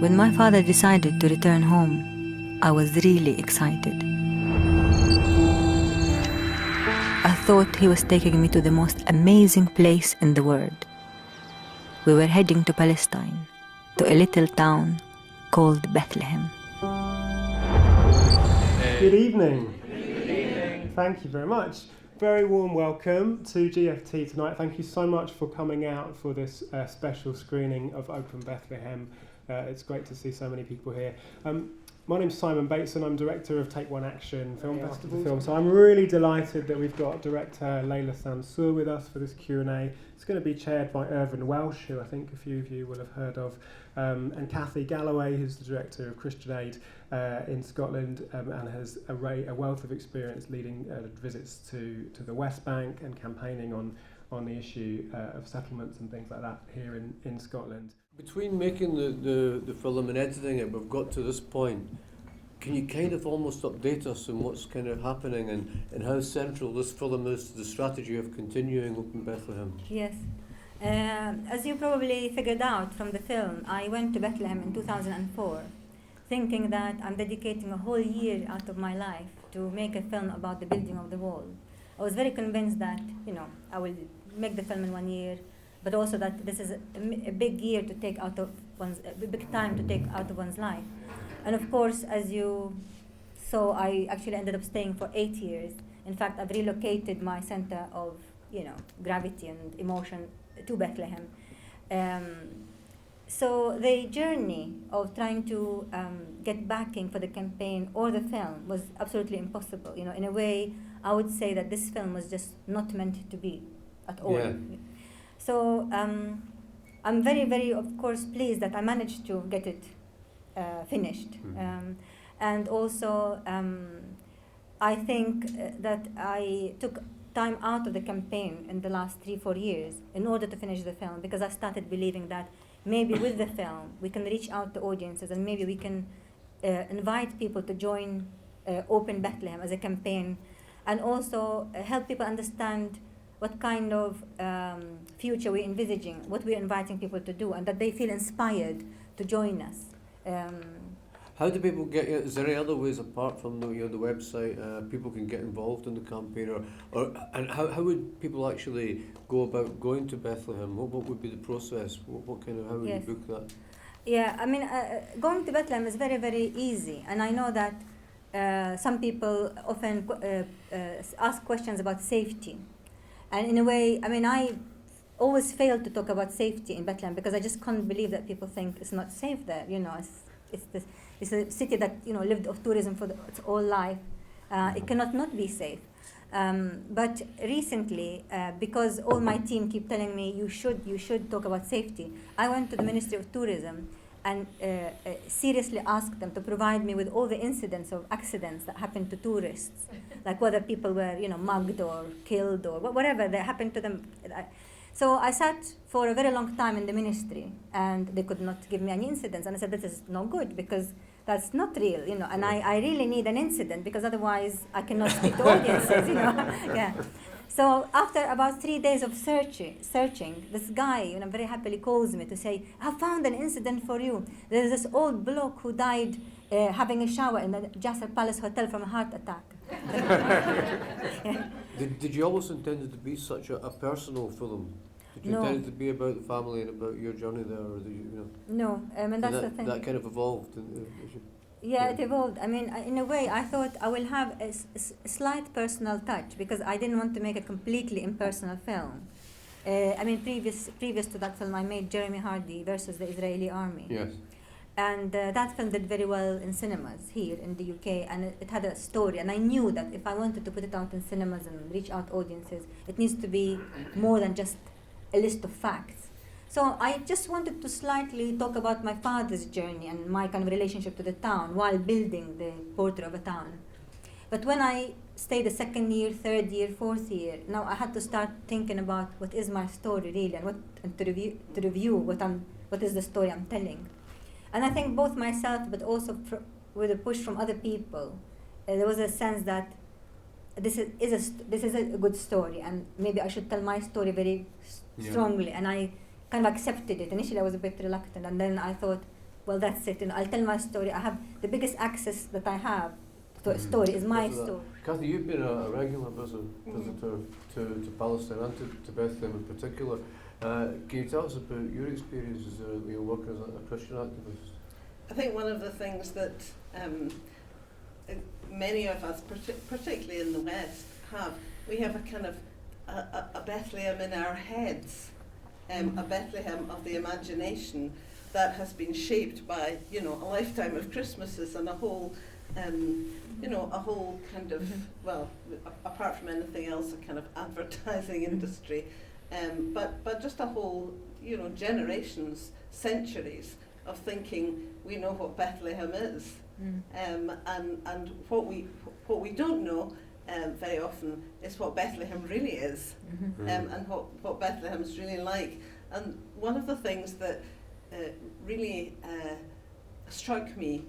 When my father decided to return home, I was really excited. I thought he was taking me to the most amazing place in the world. We were heading to Palestine, to a little town called Bethlehem. Good evening. Thank you very much. Very warm welcome to GFT tonight. Thank you so much for coming out for this special screening of Open Bethlehem. It's great to see so many people here. My name's Simon Bateson. I'm director of Take One Action Film Festival. So I'm really delighted that we've got director Leila Sansour with us for this Q&A. It's going to be chaired by Irvine Welsh, who I think a few of you will have heard of, and Galloway, who's the director of Christian Aid in Scotland, and has a wealth of experience leading visits to the West Bank and campaigning on the issue of settlements and things like that here in Scotland. Between making the film and editing it, we've got to this point. Can you kind of almost update us on what's kind of happening and how central this film is to the strategy of continuing Open Bethlehem? Yes. As you probably figured out from the film, I went to Bethlehem in 2004, thinking that I'm dedicating a whole year out of my life to make a film about the building of the wall. I was very convinced that, I will make the film in 1 year, but also that this is a big year to take out of a big time to take out of one's life. And of course, as you saw, I actually ended up staying for 8 years. In fact, I've relocated my center of, gravity and emotion to Bethlehem. So the journey of trying to get backing for the campaign or the film was absolutely impossible. In a way, I would say that this film was just not meant to be at all. Yeah. So I'm very, very, of course, pleased that I managed to get it finished. And also, I think that I took time out of the campaign in the last 3-4 years in order to finish the film, because I started believing that maybe with the film we can reach out to audiences and maybe we can invite people to join Open Bethlehem as a campaign, and also help people understand what kind of future we're envisaging, what we're inviting people to do, and that they feel inspired to join us. How do people get? Is there any other ways apart from the website? People can get involved in the campaign, and how would people actually go about going to Bethlehem? What would be the process? How would you book that? Yeah, I mean, going to Bethlehem is very, very easy, and I know that some people often ask questions about safety, and in a way, I mean, I always fail to talk about safety in Bethlehem because I just can't believe that people think it's not safe there. It's a city that lived off tourism for its whole life. It cannot not be safe. But recently, because all my team keep telling me you should talk about safety, I went to the Ministry of Tourism and seriously asked them to provide me with all the incidents of accidents that happened to tourists, like whether people were mugged or killed or whatever that happened to them. So I sat for a very long time in the ministry, and they could not give me any incidents. And I said, this is no good, because that's not real, and I really need an incident, because otherwise I cannot speak to audiences, Yeah. So after about 3 days of searching, this guy, very happily calls me to say, I found an incident for you. There's this old bloke who died having a shower in the Jasser Palace Hotel from a heart attack. Yeah. Did you always intend it to be such a personal film? Did you intend it to be about the family and about your journey there, or did you? No, that's the thing. That kind of evolved. It evolved. I mean, in a way, I thought I will have a slight personal touch, because I didn't want to make a completely impersonal film. I mean, previous to that film, I made Jeremy Hardy versus the Israeli army. Yes. And that film did very well in cinemas here in the UK, and it had a story. And I knew that if I wanted to put it out in cinemas and reach out audiences, it needs to be more than just a list of facts. So I just wanted to slightly talk about my father's journey and my kind of relationship to the town while building the portrait of a town. But when I stayed the 2nd year, 3rd year, 4th year, now I had to start thinking about what is my story really, and to review what is the story I'm telling. And I think both myself, but also with a push from other people, there was a sense that this is a good story, and maybe I should tell my story very strongly. And I kind of accepted it. Initially, I was a bit reluctant, and then I thought, well, that's it. I'll tell my story. I have the biggest access that I have to a story is my story. Kathy, you've been a regular visitor to Palestine and to Bethlehem in particular. Can you tell us about your experiences working as a Christian activist? I think one of the things that many of us, particularly in the West, we have a kind of a Bethlehem in our heads, a Bethlehem of the imagination that has been shaped by, a lifetime of Christmases and a whole kind of, well, apart from anything else, a kind of advertising industry, but just a whole, generations, centuries of thinking we know what Bethlehem is, and what we don't know very often is what Bethlehem really is, and what Bethlehem is really like. And one of the things that really struck me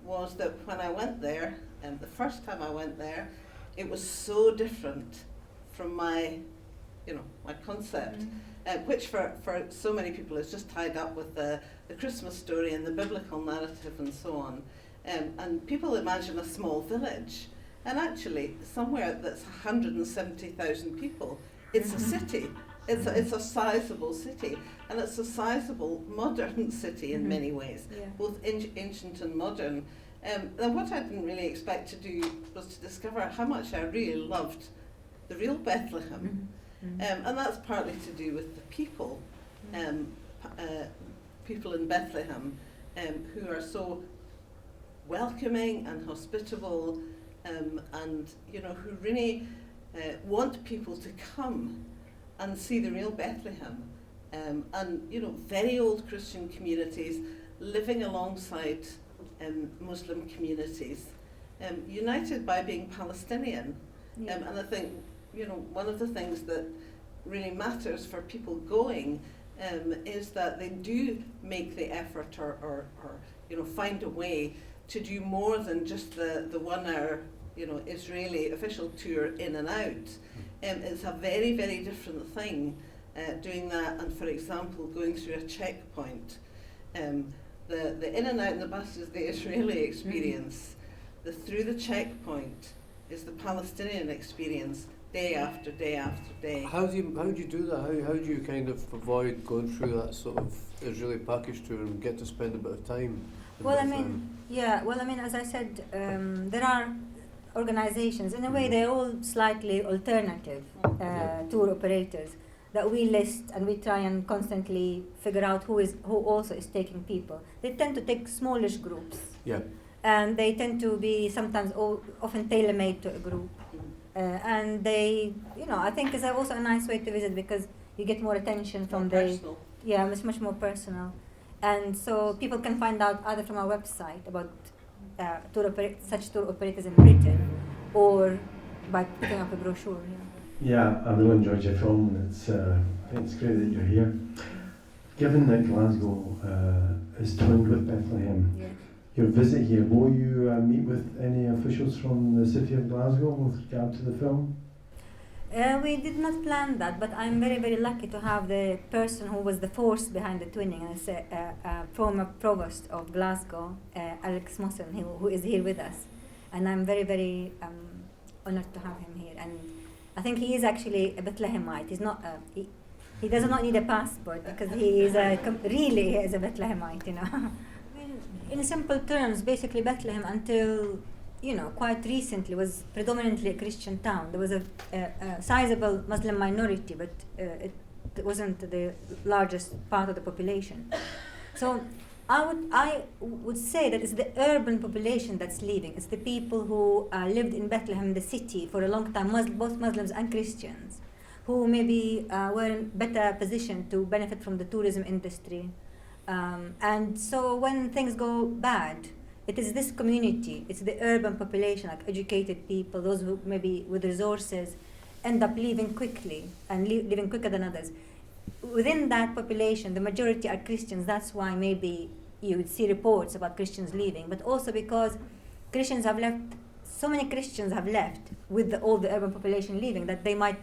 was that when I went there, the first time I went there, it was so different from my concept, which for so many people is just tied up with the Christmas story and the biblical narrative and so on. And people imagine a small village, and actually somewhere that's 170,000 people, it's a city. It's a sizable city, and it's a sizable modern city in many ways, both ancient and modern. And what I didn't really expect to do was to discover how much I really loved the real Bethlehem. And that's partly to do with the people, people in Bethlehem, who are so welcoming and hospitable, and who really want people to come and see the real Bethlehem, and very old Christian communities living alongside Muslim communities, united by being Palestinian. And I think one of the things that really matters for people going is that they do make the effort or find a way to do more than just the 1 hour Israeli official tour in and out. It's a very, very different thing doing that, and for example going through a checkpoint. The in and out in the bus is the Israeli experience. The through the checkpoint is the Palestinian experience, day after day after day. How do you do that? How do you kind of avoid going through that sort of Israeli package tour and get to spend a bit of time? Well, as I said, there are organizations, in a way they're all slightly alternative tour operators that we list, and we try and constantly figure out who also is taking people. They tend to take smallish groups, and they tend to be sometimes often tailor-made to a group, and they, I think is also a nice way to visit because you get more attention from personal. It's much more personal, and so people can find out either from our website about such tour operators in Britain, or by picking up a brochure. Yeah, I really enjoyed your film, and I think it's great that you're here. Given that Glasgow is twinned with Bethlehem, your visit here, will you meet with any officials from the city of Glasgow with regard to the film? We did not plan that, but I'm very, very lucky to have the person who was the force behind the twinning, and it's a former provost of Glasgow, Alex Mosson, who is here with us. And I'm very, very honored to have him here. And I think he is actually a Bethlehemite. He's not. He does not need a passport because he is really is a Bethlehemite. In simple terms, basically Bethlehem until quite recently was predominantly a Christian town. There was a sizable Muslim minority, but it wasn't the largest part of the population. So I would say that it's the urban population that's leaving. It's the people who lived in Bethlehem, the city, for a long time, both Muslims and Christians, who maybe were in better position to benefit from the tourism industry. And so when things go bad, it is this community, it's the urban population, like educated people, those who maybe with resources, end up leaving quickly and leaving quicker than others. Within that population, the majority are Christians. That's why maybe you would see reports about Christians leaving, but also because Christians have left, so many Christians have left with all the urban population leaving that they might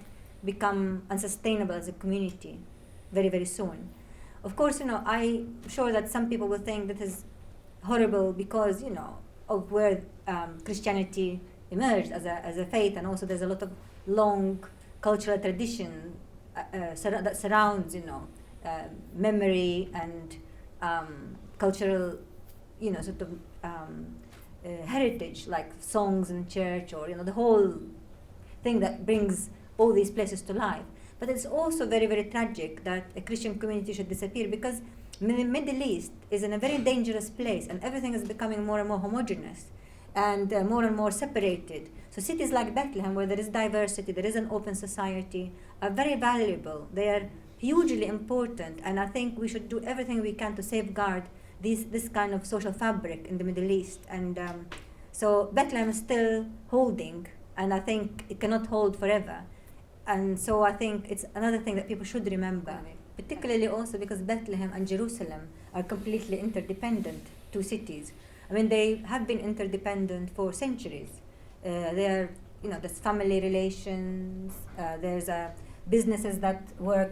become unsustainable as a community very, very soon. Of course, I'm sure that some people will think that is horrible because, of where Christianity emerged as a faith, and also there's a lot of long cultural tradition that surrounds, memory and cultural, sort of heritage, like songs in church, or the whole thing that brings all these places to life. But it's also very, very tragic that a Christian community should disappear, because the Middle East is in a very dangerous place, and everything is becoming more and more homogeneous and more separated. So cities like Bethlehem, where there is diversity, there is an open society, are very valuable. They are hugely important, and I think we should do everything we can to safeguard this kind of social fabric in the Middle East. And so Bethlehem is still holding, and I think it cannot hold forever. And so I think it's another thing that people should remember, particularly also because Bethlehem and Jerusalem are completely interdependent, two cities. I mean, they have been interdependent for centuries. There's family relations, there's businesses that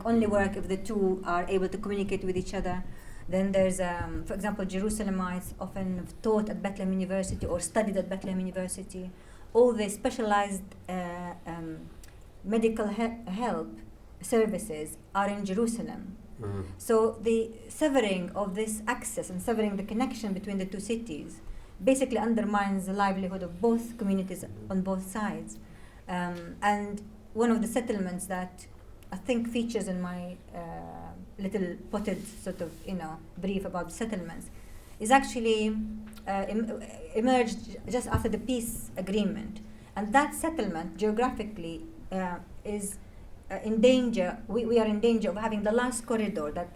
only work if the two are able to communicate with each other. Then there's, for example, Jerusalemites often taught at Bethlehem University or studied at Bethlehem University. All the specialized medical help services are in Jerusalem. Mm-hmm. So the severing of this access and severing the connection between the two cities basically undermines the livelihood of both communities on both sides. And one of the settlements that I think features in my little potted sort of brief about settlements is actually emerged just after the peace agreement. And that settlement geographically is in danger. We are in danger of having the last corridor that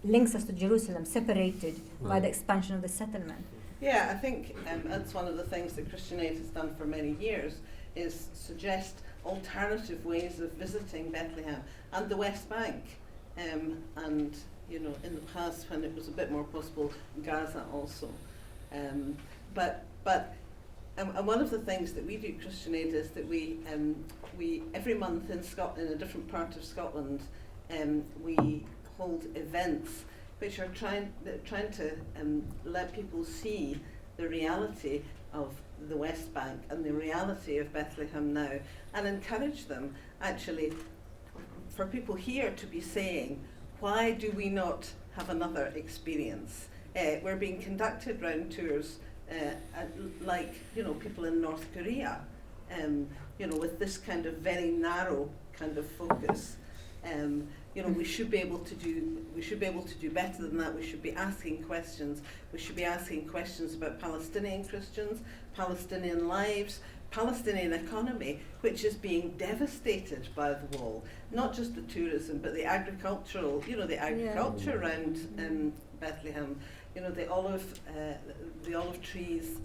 links us to Jerusalem separated by the expansion of the settlement. Yeah, I think that's one of the things that Christian Aid has done for many years, is suggest alternative ways of visiting Bethlehem and the West Bank. And in the past, when it was a bit more possible, Gaza also. But one of the things that we do at Christian Aid is that we every month in Scotland, in a different part of Scotland, we hold events which are trying to let people see the reality of the West Bank and the reality of Bethlehem now, and encourage them actually for people here to be saying, why do we not have another experience? We're being conducted round tours like people in North Korea, with this kind of very narrow kind of focus. We should be able to do better than that. We should be asking questions. We should be asking questions about Palestinian Christians, Palestinian lives, Palestinian economy, which is being devastated by the wall. Not just the tourism, but the agricultural, the agriculture around Bethlehem. The olive trees.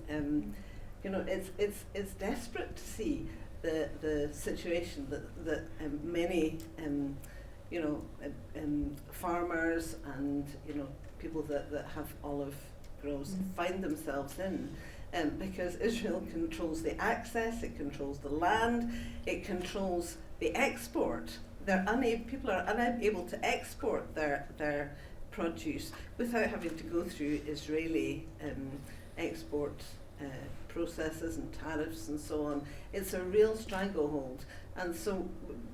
It's desperate to see the situation that many farmers and people that have olive groves find themselves in, because Israel controls the access, it controls the land, it controls the export. People are unable to export their produce without having to go through Israeli export processes and tariffs and so on. It's a real stranglehold. And so,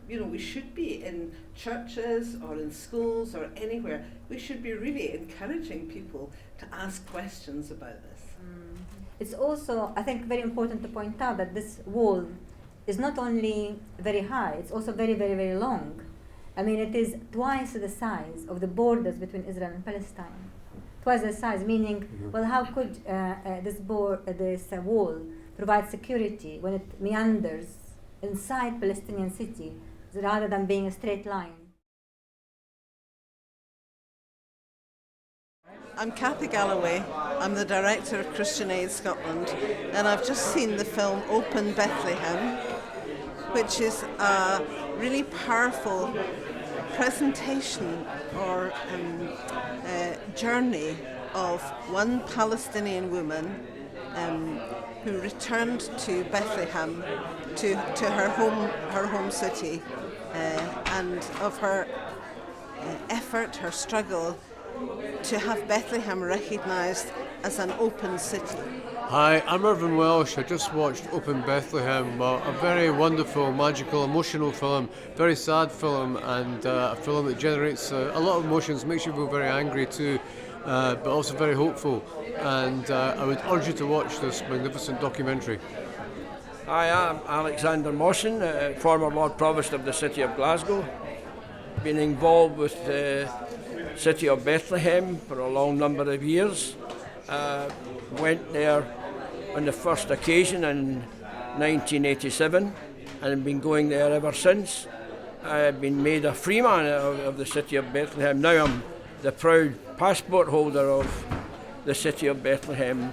we should be in churches or in schools or anywhere, we should be really encouraging people to ask questions about this. It's also, I think, very important to point out that this wall is not only very high, it's also very, very, very long. I mean, it is twice the size of the borders between Israel and Palestine. Twice the size, meaning, well, how could this wall provide security when it meanders inside Palestinian city rather than being a straight line? I'm Cathy Galloway. I'm the director of Christian Aid Scotland, and I've just seen the film Open Bethlehem, which is a really powerful presentation or journey of one Palestinian woman who returned to Bethlehem, to her home city, and of her effort, her struggle, to have Bethlehem recognised as an open city? Hi, I'm Irvine Welsh. I just watched Open Bethlehem, a very wonderful, magical, emotional film, very sad film, and a film that generates a lot of emotions, makes you feel very angry too, but also very hopeful. And I would urge you to watch this magnificent documentary. Hi, I'm Alexander Mawson, former Lord Provost of the City of Glasgow. Been involved with the City of Bethlehem for a long number of years. Went there on the first occasion in 1987 and been going there ever since. I've been made a freeman of the City of Bethlehem. Now I'm the proud passport holder of the City of Bethlehem.